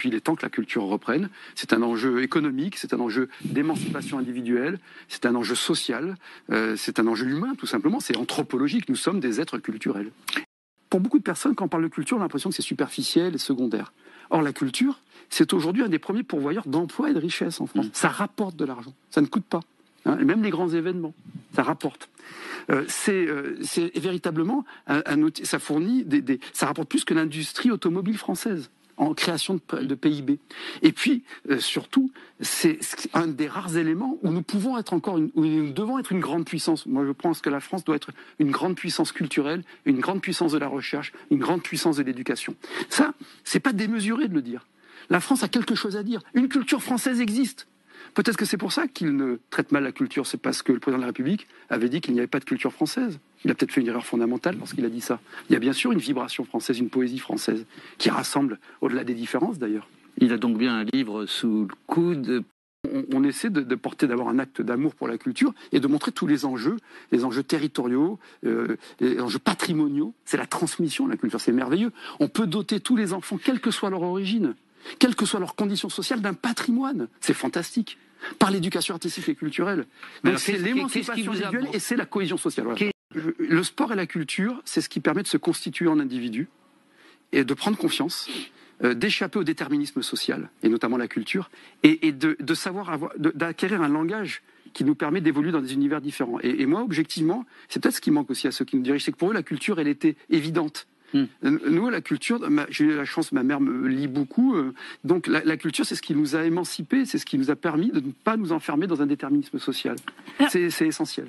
Puis il est temps que la culture reprenne. C'est un enjeu économique, c'est un enjeu d'émancipation individuelle, c'est un enjeu social, c'est un enjeu humain tout simplement, c'est anthropologique, nous sommes des êtres culturels. Pour beaucoup de personnes, quand on parle de culture, on a l'impression que c'est superficiel et secondaire. Or la culture, c'est aujourd'hui un des premiers pourvoyeurs d'emploi et de richesse en France. Ça rapporte de l'argent, ça ne coûte pas. Et même les grands événements, ça rapporte. C'est véritablement un outil, ça fournit ça rapporte plus que l'industrie automobile française en création de PIB. Et puis, surtout, c'est un des rares éléments où nous pouvons être où nous devons être une grande puissance. Moi, je pense que la France doit être une grande puissance culturelle, une grande puissance de la recherche, une grande puissance de l'éducation. Ça, c'est pas démesuré de le dire. La France a quelque chose à dire. Une culture française existe. Peut-être que c'est pour ça qu'il ne traite mal la culture. C'est parce que le président de la République avait dit qu'il n'y avait pas de culture française. Il a peut-être fait une erreur fondamentale lorsqu'il a dit ça. Il y a bien sûr une vibration française, une poésie française, qui rassemble au-delà des différences d'ailleurs. Il a donc bien un livre sous le coude. On essaie de porter d'abord un acte d'amour pour la culture et de montrer tous les enjeux territoriaux, les enjeux patrimoniaux. C'est la transmission de la culture, c'est merveilleux. On peut doter tous les enfants, quelle que soit leur origine, quelles que soient leurs conditions sociales, d'un patrimoine. C'est fantastique. Par l'éducation artistique et culturelle. Donc c'est l'émancipation individuelle et c'est la cohésion sociale. Voilà. Le sport et la culture, c'est ce qui permet de se constituer en individu et de prendre confiance, d'échapper au déterminisme social, et notamment la culture, et de savoir d'acquérir un langage qui nous permet d'évoluer dans des univers différents. Et moi, objectivement, c'est peut-être ce qui manque aussi à ceux qui nous dirigent, c'est que pour eux, la culture, elle était évidente. Nous, la culture, j'ai eu la chance, ma mère me lit beaucoup, donc la culture, c'est ce qui nous a émancipés, c'est ce qui nous a permis de ne pas nous enfermer dans un déterminisme social. C'est essentiel.